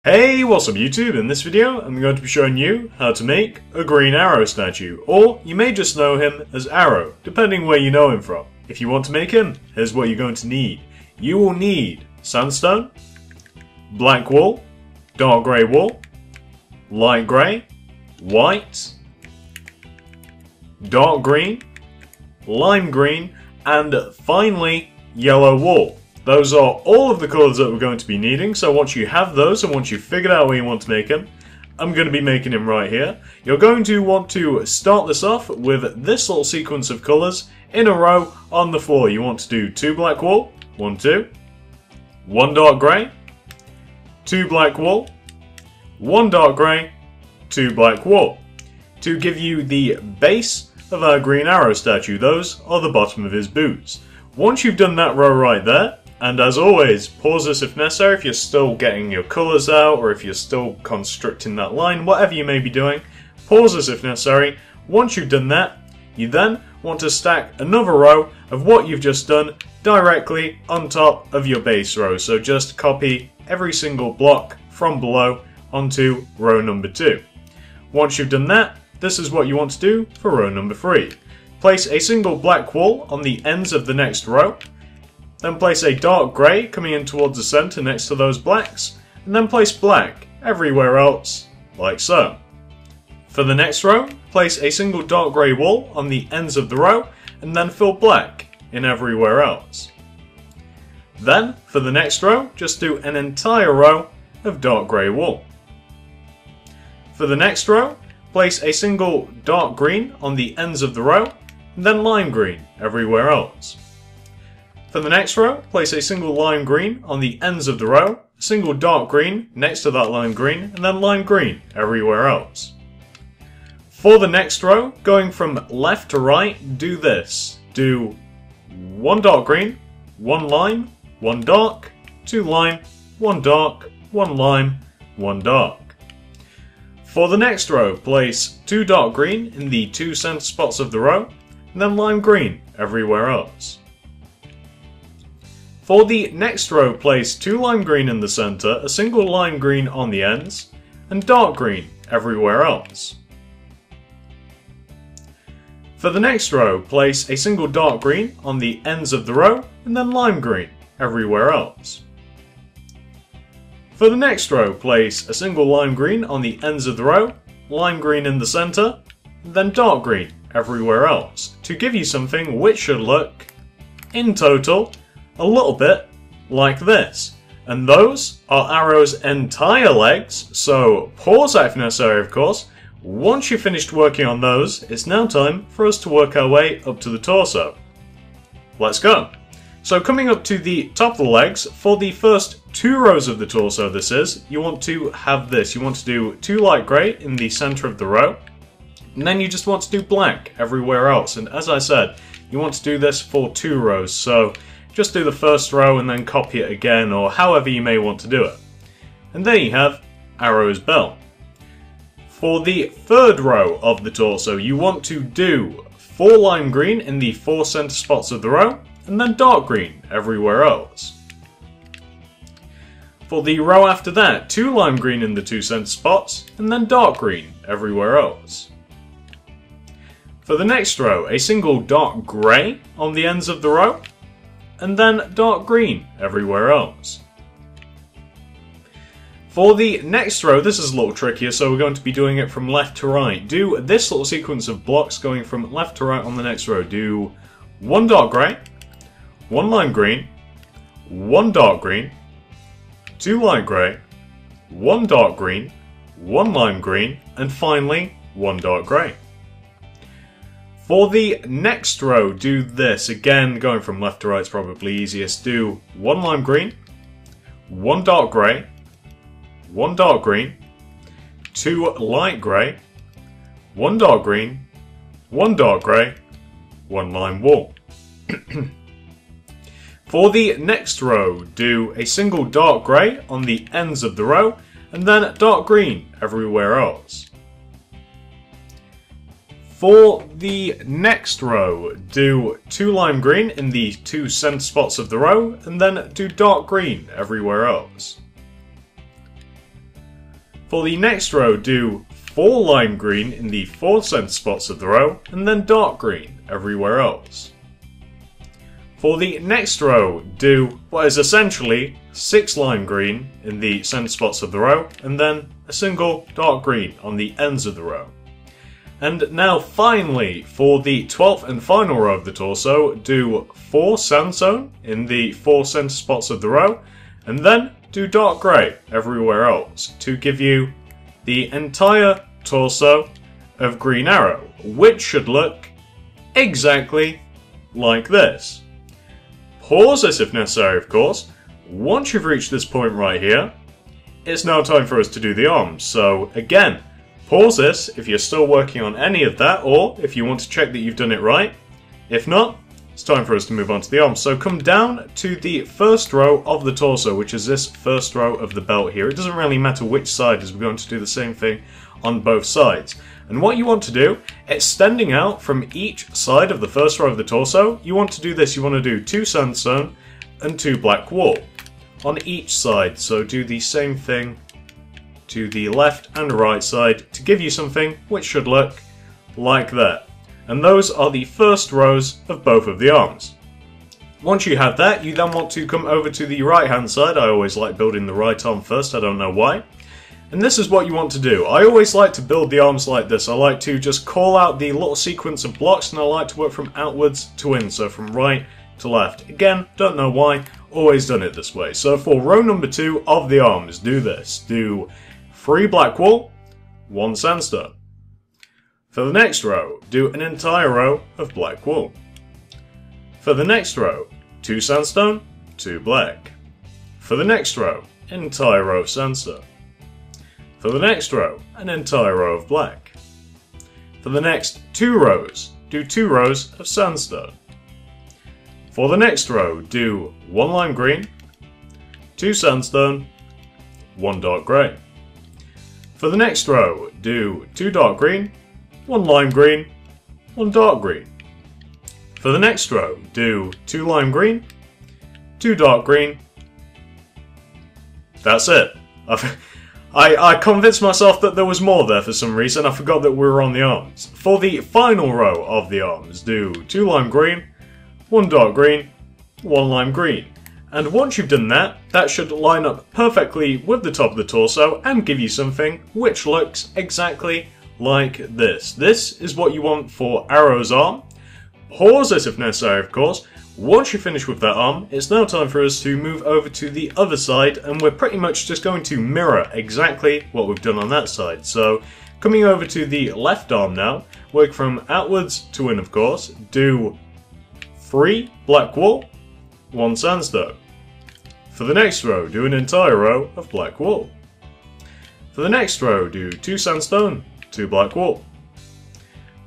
Hey, what's up YouTube? In this video, I'm going to be showing you how to make a green Arrow statue, or you may just know him as Arrow, depending where you know him from. If you want to make him, here's what you're going to need. You will need sandstone, black wool, dark grey wool, light grey, white, dark green, lime green, and finally, yellow wool. Those are all of the colours that we're going to be needing, so once you have those and once you've figured out where you want to make him, I'm going to be making him right here. You're going to want to start this off with this little sequence of colours in a row on the floor. You want to do 2 black wool, 1, 2, 1 dark grey, 2 black wool, 1 dark grey, 2 black wool. To give you the base of our green Arrow statue, those are the bottom of his boots. Once you've done that row right there, and as always, pause this if necessary if you're still getting your colours out or if you're still constructing that line, whatever you may be doing, pause this if necessary. Once you've done that, you then want to stack another row of what you've just done directly on top of your base row. So just copy every single block from below onto row number 2. Once you've done that, this is what you want to do for row number 3. Place a single black wool on the ends of the next row. Then place a dark grey coming in towards the centre next to those blacks, and then place black everywhere else, like so. For the next row, place a single dark grey wool on the ends of the row, and then fill black in everywhere else. Then, for the next row, just do an entire row of dark grey wool. For the next row, place a single dark green on the ends of the row, and then lime green everywhere else. For the next row, place a single lime green on the ends of the row, a single dark green next to that lime green, and then lime green everywhere else. For the next row, going from left to right, do this. Do 1 dark green, 1 lime, 1 dark, 2 lime, 1 dark, 1 lime, 1 dark. For the next row, place 2 dark green in the 2 centre spots of the row, and then lime green everywhere else. For the next row, place 2 lime green in the centre, a single lime green on the ends, and dark green everywhere else. For the next row, place a single dark green on the ends of the row, and then lime green everywhere else. For the next row, place a single lime green on the ends of the row, lime green in the centre, and then dark green everywhere else, to give you something which should look, in total, a little bit like this. And those are Arrow's entire legs, so pause that if necessary of course. Once you've finished working on those, it's now time for us to work our way up to the torso. Let's go! So coming up to the top of the legs, for the first 2 rows of the torso this is, you want to have this. You want to do 2 light grey in the centre of the row, and then you just want to do black everywhere else. And as I said, you want to do this for 2 rows, so just do the first row and then copy it again, or however you may want to do it. And there you have Arrow's belt. For the 3rd row of the torso, you want to do 4 lime green in the 4 centre spots of the row, and then dark green everywhere else. For the row after that, 2 lime green in the 2 centre spots, and then dark green everywhere else. For the next row, a single dark grey on the ends of the row, and then dark green everywhere else. For the next row, this is a little trickier, so we're going to be doing it from left to right. Do this little sequence of blocks going from left to right on the next row. Do 1 dark grey, 1 lime green, 1 dark green, 2 light grey, 1 dark green, 1 lime green, and finally 1 dark grey. For the next row, do this. Again, going from left to right is probably easiest. Do 1 lime green, 1 dark grey, 1 dark green, 2 light grey, 1 dark green, 1 dark grey, 1 lime wool. For the next row, do a single dark grey on the ends of the row, and then dark green everywhere else. For the next row, do 2 lime green in the 2 centre spots of the row, and then do dark green everywhere else. For the next row, do 4 lime green in the 4 center spots of the row, and then dark green everywhere else. For the next row, do what is essentially 6 lime green in the center spots of the row, and then a single dark green on the ends of the row. And now finally, for the 12th and final row of the torso, do 4 sandstone in the 4 center spots of the row, and then do dark grey everywhere else to give you the entire torso of Green Arrow, which should look exactly like this. Pause this if necessary, of course. Once you've reached this point right here, it's now time for us to do the arms. So again, pause this if you're still working on any of that, or if you want to check that you've done it right. If not, it's time for us to move on to the arms. So come down to the first row of the torso, which is this first row of the belt here. It doesn't really matter which side, as we're going to do the same thing on both sides. And what you want to do, extending out from each side of the first row of the torso, you want to do this. You want to do 2 sandstone and 2 black wool on each side. So do the same thing to the left and right side to give you something which should look like that. And those are the first rows of both of the arms. Once you have that, you then want to come over to the right hand side. I always like building the right arm first, I don't know why. And this is what you want to do. I always like to build the arms like this. I like to just call out the little sequence of blocks, and I like to work from outwards to in, so from right to left. Again, don't know why, always done it this way. So for row number 2 of the arms, do this. Do 3 black wool, 1 sandstone. For the next row, do an entire row of black wool. For the next row, 2 sandstone, 2 black. For the next row, an entire row of sandstone. For the next row, an entire row of black. For the next 2 rows, do 2 rows of sandstone. For the next row, do 1 lime green, 2 sandstone, 1 dark grey. For the next row, do 2 dark green, 1 lime green, 1 dark green. For the next row, do 2 lime green, 2 dark green. That's it. I convinced myself that there was more there for some reason. I forgot that we were on the arms. For the final row of the arms, do 2 lime green, 1 dark green, 1 lime green. And once you've done that, that should line up perfectly with the top of the torso and give you something which looks exactly like this. This is what you want for Arrow's arm. Pause this if necessary, of course. Once you finish with that arm, it's now time for us to move over to the other side, and we're pretty much just going to mirror exactly what we've done on that side. So, coming over to the left arm now, work from outwards to in, of course. Do 3 black wool, 1 sandstone. For the next row, do an entire row of black wool. For the next row, do 2 sandstone, 2 black wool.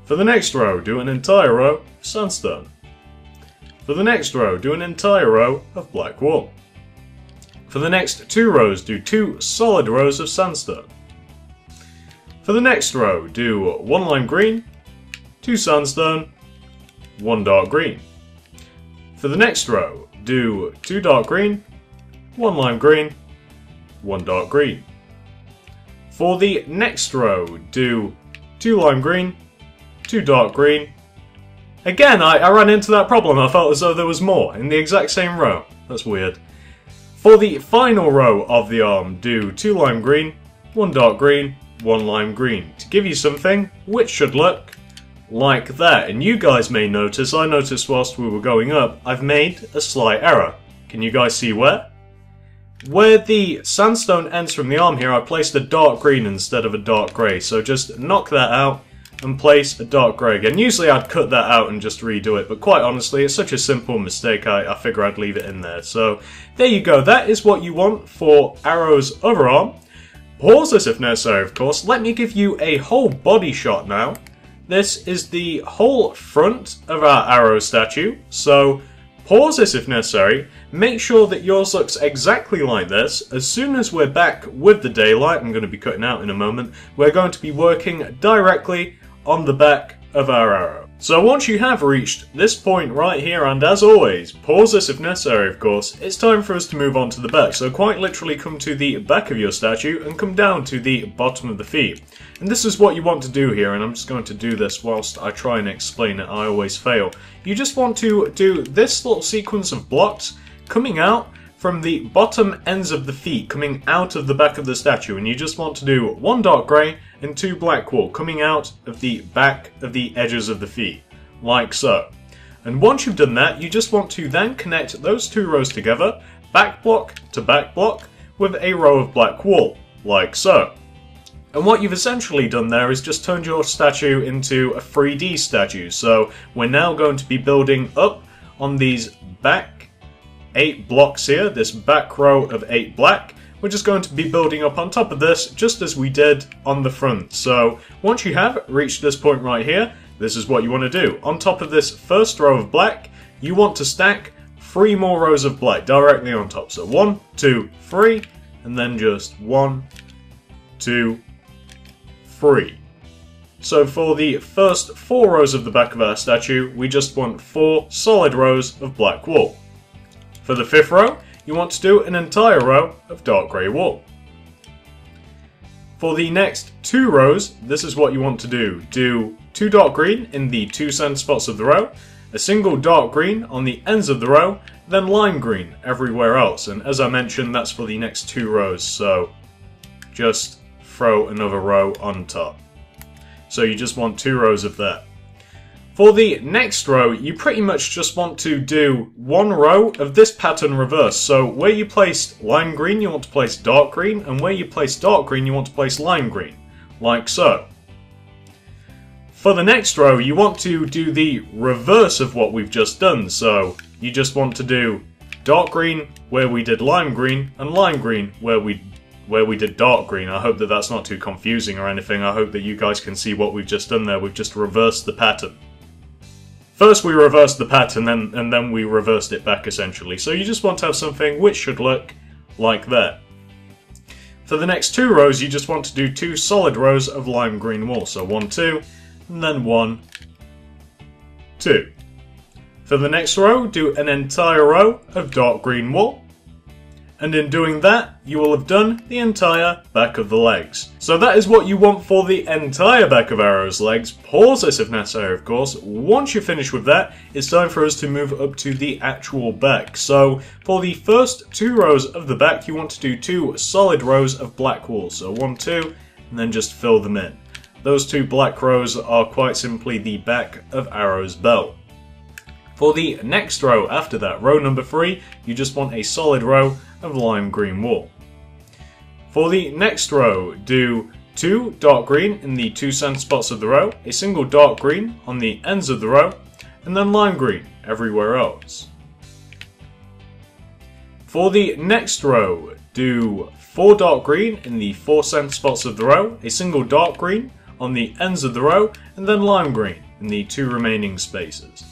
For the next row, do an entire row of sandstone. For the next row, do an entire row of black wool. For the next 2 rows, do 2 solid rows of sandstone. For the next row, do 1 lime green, 2 sandstone, 1 dark green. For the next row, do 2 dark green, 1 lime green, 1 dark green. For the next row, do 2 lime green, 2 dark green. Again, I ran into that problem. I felt as though there was more in the exact same row. That's weird. For the final row of the arm, do 2 lime green, 1 dark green, 1 lime green, to give you something which should look like that. And you guys may notice, I noticed whilst we were going up, I've made a slight error. Can you guys see where? Where the sandstone ends from the arm here, I placed a dark green instead of a dark grey. So just knock that out and place a dark grey again. Usually I'd cut that out and just redo it, but quite honestly, it's such a simple mistake, I figure I'd leave it in there. So there you go, that is what you want for Arrow's other arm. Pause this if necessary, of course. Let me give you a whole body shot now. This is the whole front of our Arrow statue, so pause this if necessary. Make sure that yours looks exactly like this. As soon as we're back with the daylight, I'm going to be cutting out in a moment, we're going to be working directly on the back of our arrow. So once you have reached this point right here, and as always, pause this if necessary of course, it's time for us to move on to the back. So quite literally come to the back of your statue and come down to the bottom of the feet. And this is what you want to do here, and I'm just going to do this whilst I try and explain it, I always fail. You just want to do this little sequence of blocks coming out from the bottom ends of the feet, coming out of the back of the statue, and you just want to do 1 dark grey and 2 black wool coming out of the back of the edges of the feet, like so. And once you've done that, you just want to then connect those 2 rows together, back block to back block, with a row of black wool, like so. And what you've essentially done there is just turned your statue into a 3D statue, so we're now going to be building up on these back 8 blocks here, this back row of 8 black. We're just going to be building up on top of this just as we did on the front. So once you have reached this point right here, this is what you want to do. On top of this first row of black, you want to stack 3 more rows of black directly on top. So 1, 2, 3, and then just 1, 2, 3. So for the first 4 rows of the back of our statue, we just want 4 solid rows of black wool. For the 5th row, you want to do an entire row of dark grey wool. For the next 2 rows, this is what you want to do. Do 2 dark green in the 2 center spots of the row, a single dark green on the ends of the row, then lime green everywhere else. And as I mentioned, that's for the next 2 rows, so just throw another row on top. So you just want 2 rows of that. For the next row, you pretty much just want to do 1 row of this pattern reverse. So where you placed lime green, you want to place dark green, and where you place dark green, you want to place lime green, like so. For the next row, you want to do the reverse of what we've just done. So you just want to do dark green where we did lime green, and lime green where we did dark green. I hope that that's not too confusing or anything. I hope that you guys can see what we've just done there. We've just reversed the pattern. First we reversed the pattern and then we reversed it back essentially. So you just want to have something which should look like that. For the next 2 rows you just want to do 2 solid rows of lime green wool. So 1, 2, and then 1, 2. For the next row, do an entire row of dark green wool. And in doing that, you will have done the entire back of the legs. So that is what you want for the entire back of Arrow's legs. Pause this if necessary, of course. Once you're finished with that, it's time for us to move up to the actual back. So for the first 2 rows of the back, you want to do 2 solid rows of black wool. So 1, 2, and then just fill them in. Those 2 black rows are quite simply the back of Arrow's belt. For the next row after that, row number 3, you just want a solid row of lime green wool. For the next row, do 2 dark green in the 2 center spots of the row, a single dark green on the ends of the row, and then lime green everywhere else. For the next row, do 4 dark green in the 4 center spots of the row, a single dark green on the ends of the row, and then lime green in the 2 remaining spaces.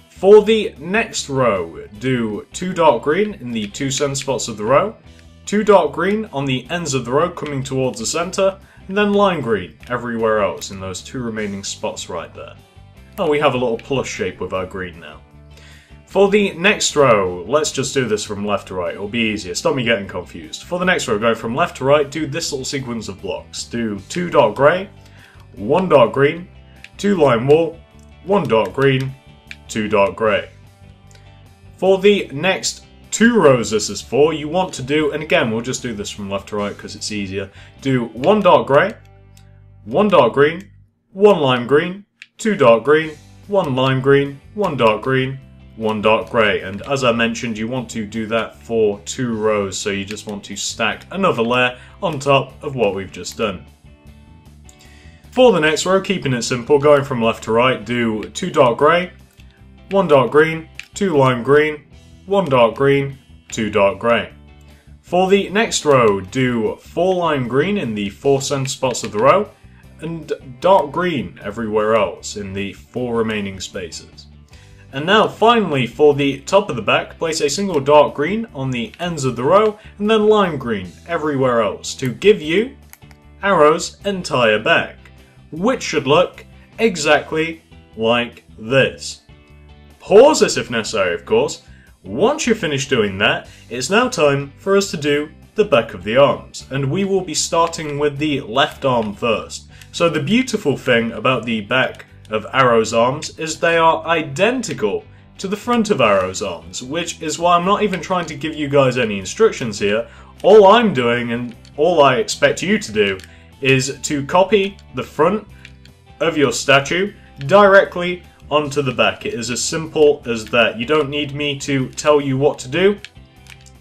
For the next row, do 2 dark green in the 2 center spots of the row, 2 dark green on the ends of the row coming towards the center, and then lime green everywhere else in those 2 remaining spots right there. And we have a little plus shape with our green now. For the next row, let's just do this from left to right, it'll be easier, stop me getting confused. For the next row, go from left to right, do this little sequence of blocks. Do 2 dark grey, 1 dark green, 2 lime wool, 1 dark green, 2 dark grey. For the next 2 rows this is for, you want to do, and again we'll just do this from left to right because it's easier, do 1 dark grey, 1 dark green, 1 lime green, 2 dark green, 1 lime green, 1 dark green, 1 dark grey. And as I mentioned, you want to do that for 2 rows, so you just want to stack another layer on top of what we've just done. For the next row, keeping it simple, going from left to right, do 2 dark grey, 1 dark green, 2 lime green, 1 dark green, 2 dark grey. For the next row, do 4 lime green in the 4 center spots of the row, and dark green everywhere else in the 4 remaining spaces. And now finally for the top of the back, place a single dark green on the ends of the row, and then lime green everywhere else to give you Arrow's entire back, which should look exactly like this. Pause this if necessary, of course. Once you're finished doing that, it's now time for us to do the back of the arms, and we will be starting with the left arm first. So the beautiful thing about the back of Arrow's arms is they are identical to the front of Arrow's arms, which is why I'm not even trying to give you guys any instructions here. All I'm doing, and all I expect you to do, is to copy the front of your statue directly onto the back. It is as simple as that. You don't need me to tell you what to do.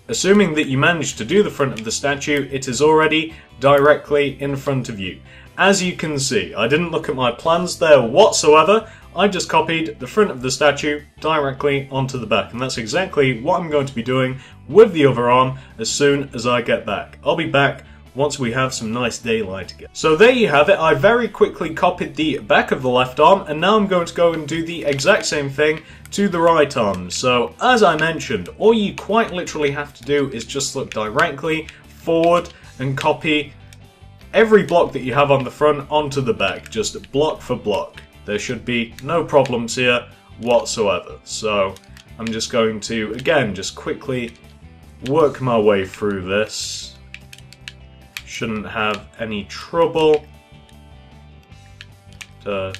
Assuming that you managed to do the front of the statue, it is already directly in front of you. As you can see, I didn't look at my plans there whatsoever. I just copied the front of the statue directly onto the back, and that's exactly what I'm going to be doing with the other arm as soon as I get back. I'll be back once we have some nice daylight again. So there you have it. I very quickly copied the back of the left arm, and now I'm going to go and do the exact same thing to the right arm. So as I mentioned, all you quite literally have to do is just look directly forward and copy every block that you have on the front onto the back, just block for block. There should be no problems here whatsoever. So I'm just going to, again, just quickly work my way through this. Shouldn't have any trouble. And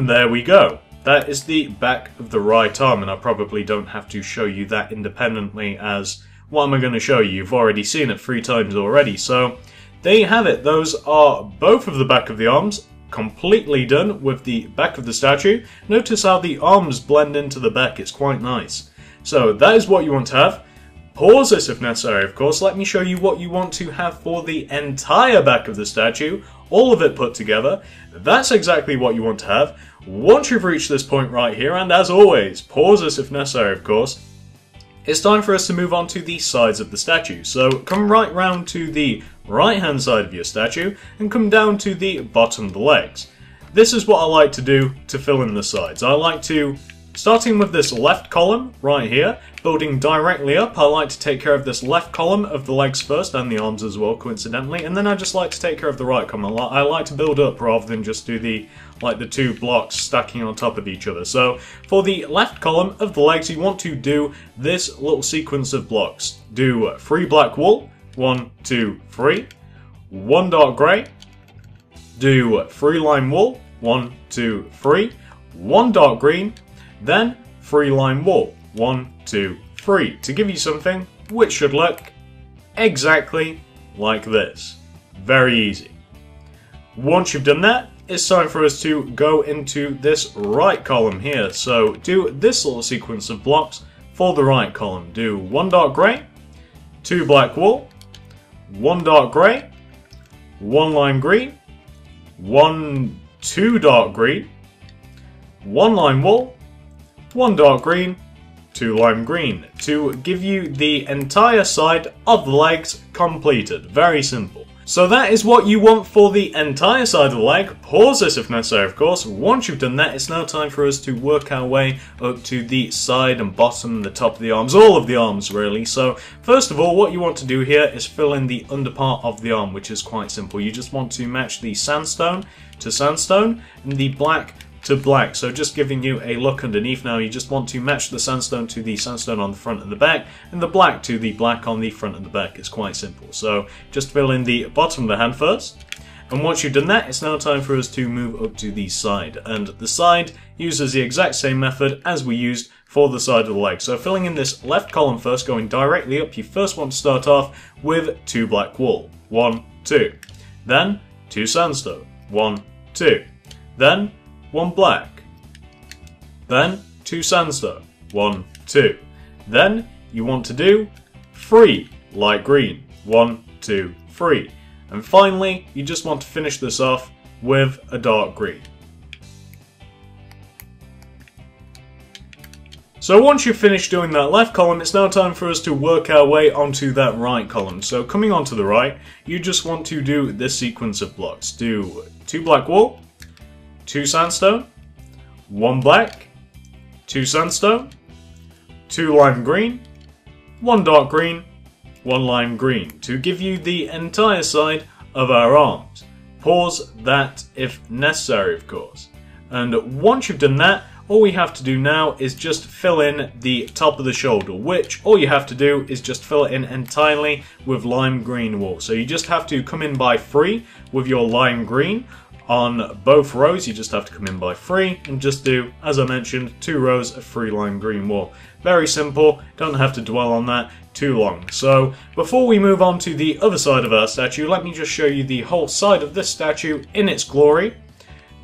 there we go. That is the back of the right arm, and I probably don't have to show you that independently, as what am I going to show you? You've already seen it 3 times already. So there you have it. Those are both of the back of the arms completely done with the back of the statue. Notice how the arms blend into the back. It's quite nice. So that is what you want to have. Pause this if necessary, of course. Let me show you what you want to have for the entire back of the statue, all of it put together. That's exactly what you want to have. Once you've reached this point right here, and as always, pause this if necessary, of course, it's time for us to move on to the sides of the statue. So come right round to the right hand side of your statue and come down to the bottom of the legs. This is what I like to do to fill in the sides. I like to, starting with this left column right here, building directly up, I like to take care of this left column of the legs first, and the arms as well, coincidentally, and then I just like to take care of the right column. I like to build up rather than just do the 2 blocks stacking on top of each other. So for the left column of the legs, you want to do this little sequence of blocks. Do 3 black wool, 1, 2, 3, 1 dark grey, do 3 lime wool, 1, 2, 3, 1 dark green, then 3 lime wool, 1, 2, 3, to give you something which should look exactly like this. Very easy. Once you've done that, it's time for us to go into this right column here. So do this little sequence of blocks for the right column. Do 1 dark grey, 2 black wool, 1 dark grey, 1 lime green, 1, 2 dark green, 1 lime wool, 1 dark green, 2 lime green, to give you the entire side of the legs completed. Very simple. So that is what you want for the entire side of the leg. Pause this if necessary, of course. Once you've done that, it's now time for us to work our way up to the side and bottom, the top of the arms, all of the arms really. So first of all, what you want to do here is fill in the under part of the arm, which is quite simple. You just want to match the sandstone to sandstone and the black to black, so just giving you a look underneath now. You just want to match the sandstone to the sandstone on the front and the back, and the black to the black on the front and the back. It's quite simple. So just fill in the bottom of the hand first, and once you've done that, it's now time for us to move up to the side, and the side uses the exact same method as we used for the side of the leg. So filling in this left column first, going directly up, you first want to start off with 2 black wool, 1, 2, then 2 sandstone, 1, 2, then 1 black, then 2 sandstone, 1, 2. Then you want to do 3 light green, 1, 2, 3. And finally, you just want to finish this off with a dark green. So once you've finished doing that left column, it's now time for us to work our way onto that right column. So coming onto the right, you just want to do this sequence of blocks. Do 2 black wool, 2 sandstone, 1 black, 2 sandstone, 2 lime green, 1 dark green, 1 lime green, to give you the entire side of our arms. pause that if necessary, of course. And once you've done that, all we have to do now is just fill in the top of the shoulder, which all you have to do is just fill it in entirely with lime green wool. So you just have to come in by 3 with your lime green. On both rows, you just have to come in by 3 and just do, as I mentioned, 2 rows of 3 lime green wool. Very simple, don't have to dwell on that too long. So before we move on to the other side of our statue, let me just show you the whole side of this statue in its glory.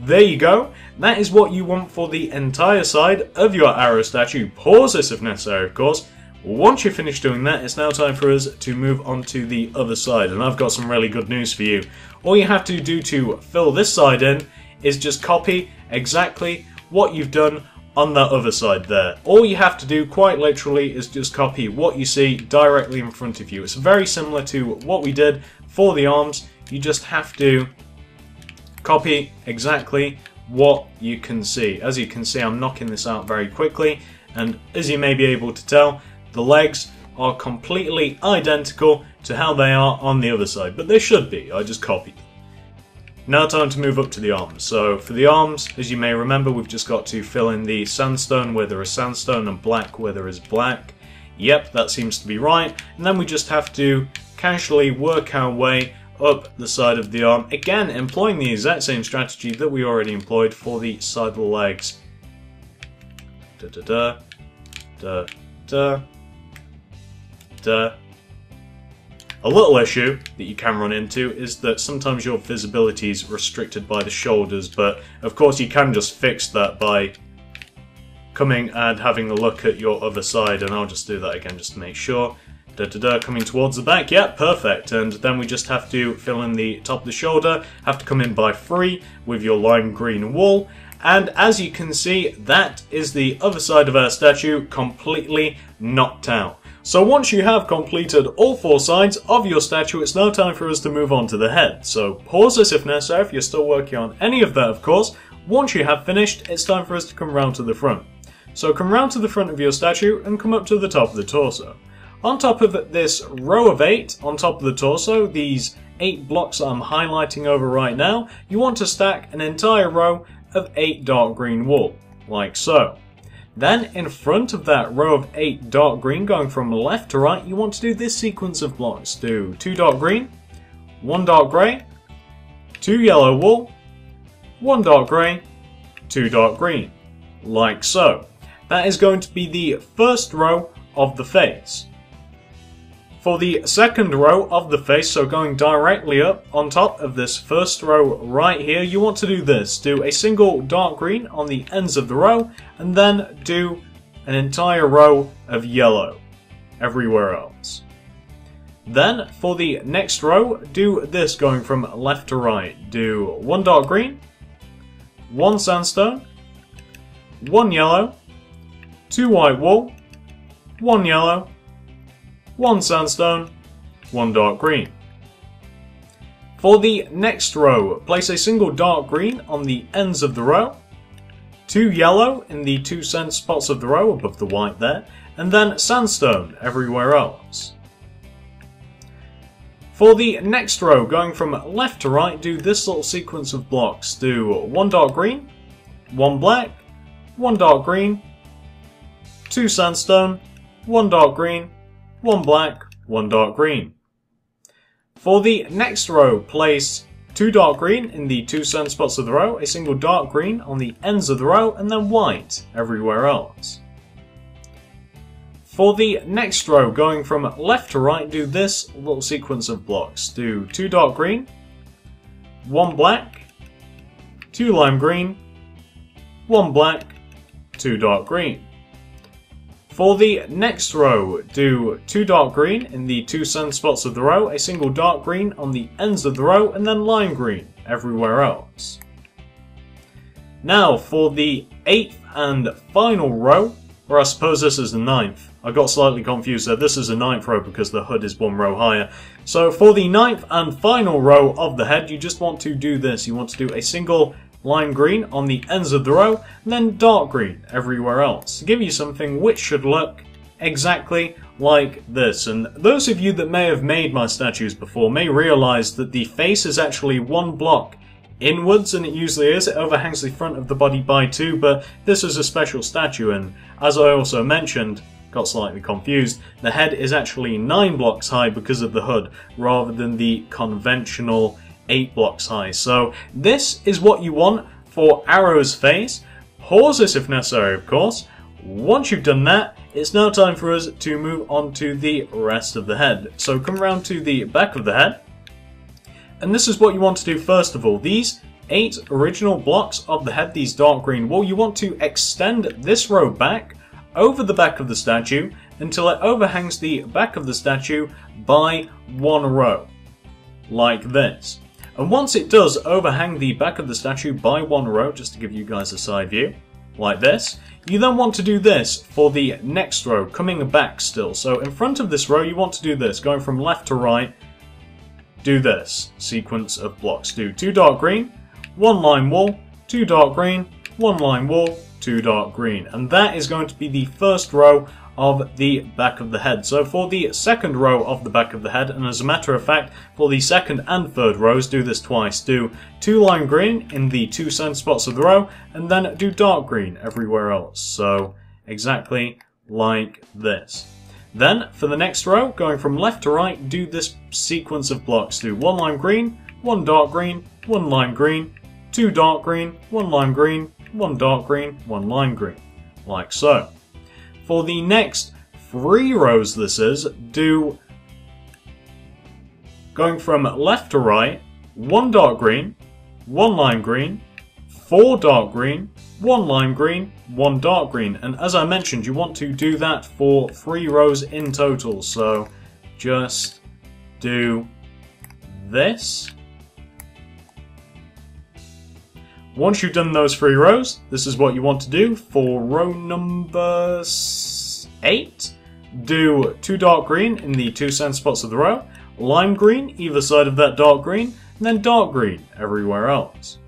There you go. That is what you want for the entire side of your arrow statue. Pause this if necessary, of course. Once you're finished doing that, it's now time for us to move on to the other side. And I've got some really good news for you. All you have to do to fill this side in is just copy exactly what you've done on that other side there. All you have to do, quite literally, is just copy what you see directly in front of you. It's very similar to what we did for the arms. You just have to copy exactly what you can see. As you can see, I'm knocking this out very quickly, and as you may be able to tell, the legs are completely identical to how they are on the other side, but they should be. I just copied them. Now time to move up to the arms. So for the arms, as you may remember, we've just got to fill in the sandstone where there is sandstone and black where there is black. Yep, that seems to be right. And then we just have to casually work our way up the side of the arm, again employing the exact same strategy that we already employed for the side of the legs. Da da da, da da, da. A little issue that you can run into is that sometimes your visibility is restricted by the shoulders, but of course you can just fix that by coming and having a look at your other side, and I'll just do that again just to make sure. Da, da, da, coming towards the back, yeah, perfect. And then we just have to fill in the top of the shoulder, have to come in by 3 with your lime green wool. And as you can see, that is the other side of our statue completely knocked out. So once you have completed all 4 sides of your statue, it's now time for us to move on to the head. So pause this if necessary, if you're still working on any of that, of course. Once you have finished, it's time for us to come round to the front. So come round to the front of your statue and come up to the top of the torso. On top of this row of 8, on top of the torso, these 8 blocks that I'm highlighting over right now, you want to stack an entire row of 8 dark green wool, like so. Then in front of that row of 8 dark green, going from left to right, you want to do this sequence of blocks. Do 2 dark green, 1 dark grey, 2 yellow wool, 1 dark grey, 2 dark green, like so. That is going to be the first row of the face. For the second row of the face, so going directly up on top of this first row right here, you want to do this. Do a single dark green on the ends of the row, and then do an entire row of yellow everywhere else. Then, for the next row, do this going from left to right. Do 1 dark green, 1 sandstone, 1 yellow, 2 white wool, 1 yellow, 1 sandstone, 1 dark green. For the next row, place a single dark green on the ends of the row, 2 yellow in the 2 center spots of the row above the white there, and then sandstone everywhere else. For the next row, going from left to right, do this little sequence of blocks. Do 1 dark green, 1 black, 1 dark green, 2 sandstone, 1 dark green, 1 black, 1 dark green. For the next row, place 2 dark green in the 2 center spots of the row, a single dark green on the ends of the row, and then white everywhere else. For the next row, going from left to right, do this little sequence of blocks. Do 2 dark green, 1 black, 2 lime green, 1 black, 2 dark green. For the next row, do 2 dark green in the 2 center spots of the row, a single dark green on the ends of the row, and then lime green everywhere else. Now for the 8th and final row, or I suppose this is the 9th. I got slightly confused there. This is the 9th row because the hood is 1 row higher. So for the 9th and final row of the head, you just want to do this. You want to do a single lime green on the ends of the row, and then dark green everywhere else, to give you something which should look exactly like this. And those of you that may have made my statues before may realize that the face is actually one block inwards, and it usually is. It overhangs the front of the body by 2, but this is a special statue, and as I also mentioned, got slightly confused, the head is actually 9 blocks high because of the hood, rather than the conventional 8 blocks high. So this is what you want for Arrow's face. Pause this if necessary, of course. Once you've done that, it's now time for us to move on to the rest of the head. So come around to the back of the head, and this is what you want to do first of all. These 8 original blocks of the head, these dark green wool, you want to extend this row back over the back of the statue until it overhangs the back of the statue by 1 row, like this. And once it does overhang the back of the statue by 1 row, just to give you guys a side view, like this, you then want to do this for the next row, coming back still. So in front of this row, you want to do this, going from left to right, do this sequence of blocks. Do 2 dark green, 1 lime wool, 2 dark green, 1 lime wool, 2 dark green, and that is going to be the first row of the back of the head. So for the second row of the back of the head, and as a matter of fact for the second and third rows, do this twice. Do 2 lime green in the 2 center spots of the row, and then do dark green everywhere else. So exactly like this. Then for the next row, going from left to right, do this sequence of blocks. Do 1 lime green, 1 dark green, 1 lime green, 2 dark green, 1 lime green, 1 dark green, 1 lime green, like so. For the next 3 rows this is, do, going from left to right, 1 dark green, 1 lime green, 4 dark green, 1 lime green, 1 dark green, and as I mentioned, you want to do that for 3 rows in total, so just do this. Once you've done those 3 rows, this is what you want to do for row number 8. Do 2 dark green in the 2 center spots of the row, lime green either side of that dark green, and then dark green everywhere else.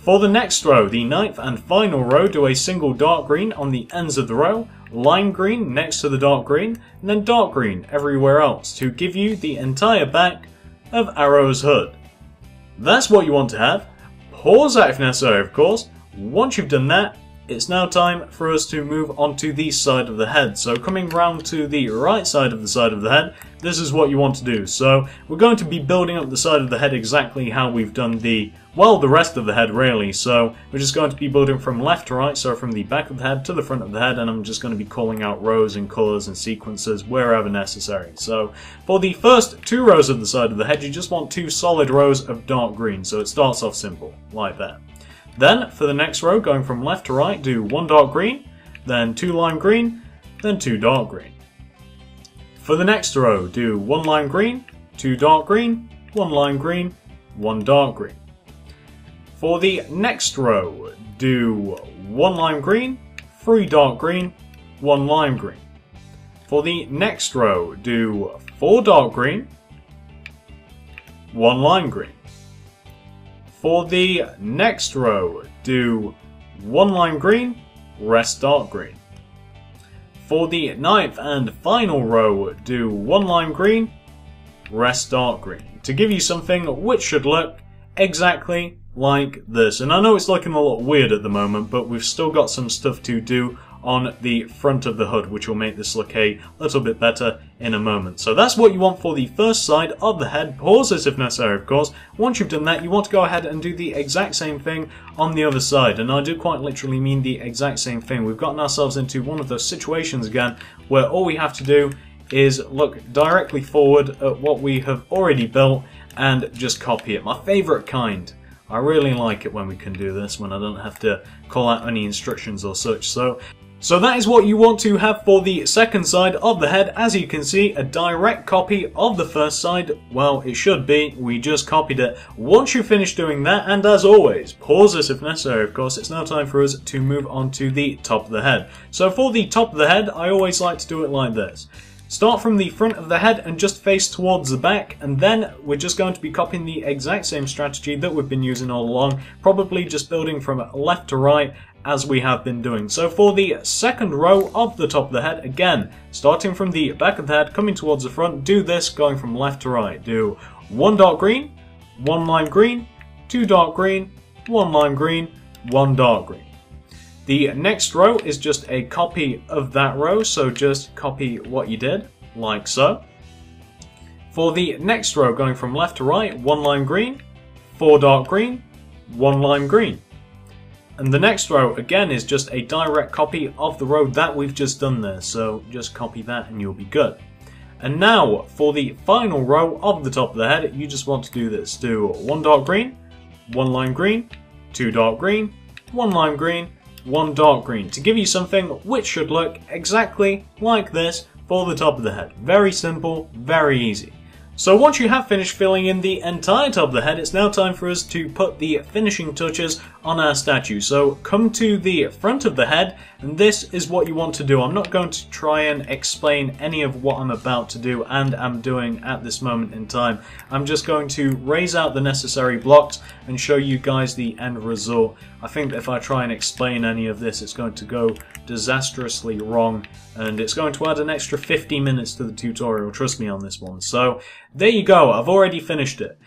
For the next row, the 9th and final row, do a single dark green on the ends of the row, lime green next to the dark green, and then dark green everywhere else to give you the entire back of Arrow's hood. That's what you want to have. Pause that if necessary, of course. Once you've done that, it's now time for us to move on to the side of the head. So coming round to the right side of the head, this is what you want to do. So we're going to be building up the side of the head exactly how we've done the rest of the head really. So we're just going to be building from left to right, so from the back of the head to the front of the head, and I'm just going to be calling out rows and colours and sequences wherever necessary. So for the first 2 rows of the side of the head, you just want 2 solid rows of dark green. So it starts off simple, like that. Then, for the next row, going from left to right, do 1 dark green, then 2 lime green, then 2 dark green. For the next row, do 1 lime green, 2 dark green, 1 lime green, 1 dark green. For the next row, do 1 lime green, 3 dark green, 1 lime green. For the next row, do 4 dark green, 1 lime green. For the next row, do 1 lime green, rest dark green. For the 9th and final row, do 1 lime green, rest dark green, to give you something which should look exactly like this. And I know it's looking a lot weird at the moment, but we've still got some stuff to do on the front of the hood, which will make this look a little bit better in a moment. So that's what you want for the first side of the head. Pause this if necessary, of course. Once you've done that, you want to go ahead and do the exact same thing on the other side. And I do quite literally mean the exact same thing. We've gotten ourselves into one of those situations again where all we have to do is look directly forward at what we have already built and just copy it. My favourite kind. I really like it when we can do this, when I don't have to call out any instructions or such. So that is what you want to have for the second side of the head. As you can see, a direct copy of the first side. Well, it should be. We just copied it. Once you finish doing that, and as always, pause this if necessary, of course, it's now time for us to move on to the top of the head. So for the top of the head, I always like to do it like this. Start from the front of the head and just face towards the back, and then we're just going to be copying the exact same strategy that we've been using all along, probably just building from left to right as we have been doing. So for the second row of the top of the head, again, starting from the back of the head, coming towards the front, do this going from left to right. Do 1 dark green, 1 lime green, 2 dark green, 1 lime green, 1 dark green. The next row is just a copy of that row, so just copy what you did, like so. For the next row, going from left to right, 1 lime green, 4 dark green, 1 lime green. And the next row, again, is just a direct copy of the row that we've just done there, so just copy that and you'll be good. And now, for the final row of the top of the head, you just want to do this. Do 1 dark green, 1 lime green, 2 dark green, 1 lime green, 1 dark green, to give you something which should look exactly like this for the top of the head. Very simple, very easy. So once you have finished filling in the entire top of the head, it's now time for us to put the finishing touches on our statue. So come to the front of the head, and this is what you want to do. I'm not going to try and explain any of what I'm about to do and am doing at this moment in time. I'm just going to raise out the necessary blocks and show you guys the end result. I think if I try and explain any of this, it's going to go disastrously wrong, and it's going to add an extra 50 minutes to the tutorial, trust me on this one. So there you go, I've already finished it.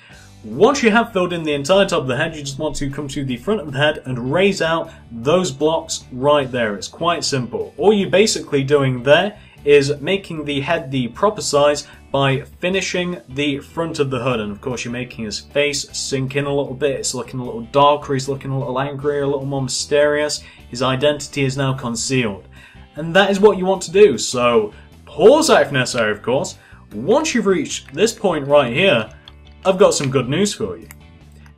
Once you have filled in the entire top of the head, you just want to come to the front of the head and raise out those blocks right there. It's quite simple. All you're basically doing there is making the head the proper size by finishing the front of the hood, and of course you're making his face sink in a little bit. It's looking a little darker, he's looking a little angrier, a little more mysterious. His identity is now concealed, and that is what you want to do. So pause that if necessary, of course. Once you've reached this point right here, I've got some good news for you.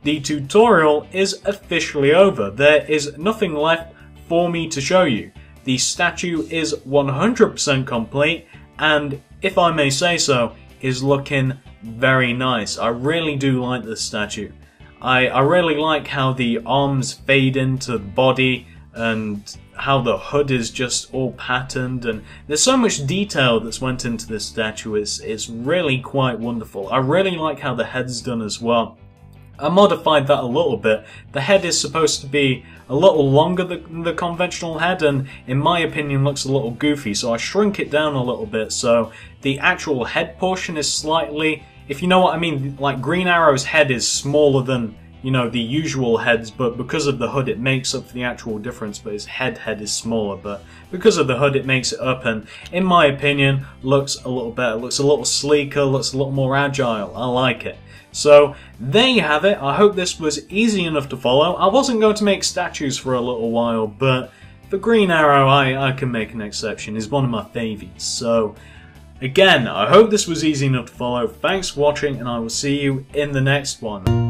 The tutorial is officially over. There is nothing left for me to show you. The statue is 100% complete, and if I may say so, is looking very nice. I really do like this statue. I really like how the arms fade into the body and how the hood is just all patterned, and there's so much detail that's went into this statue. It's really quite wonderful. I really like how the head's done as well. I modified that a little bit. The head is supposed to be a little longer than the conventional head, and in my opinion looks a little goofy, so I shrink it down a little bit so the actual head portion is slightly, if you know what I mean, like Green Arrow's head is smaller than, you know, the usual heads, but because of the hood it makes up for the actual difference. But his head is smaller, but because of the hood it makes it up, and in my opinion looks a little better, looks a little sleeker, looks a little more agile. I like it. So there you have it. I hope this was easy enough to follow. I wasn't going to make statues for a little while, but for Green Arrow I can make an exception. He's one of my favourites. So again, I hope this was easy enough to follow. Thanks for watching, and I will see you in the next one.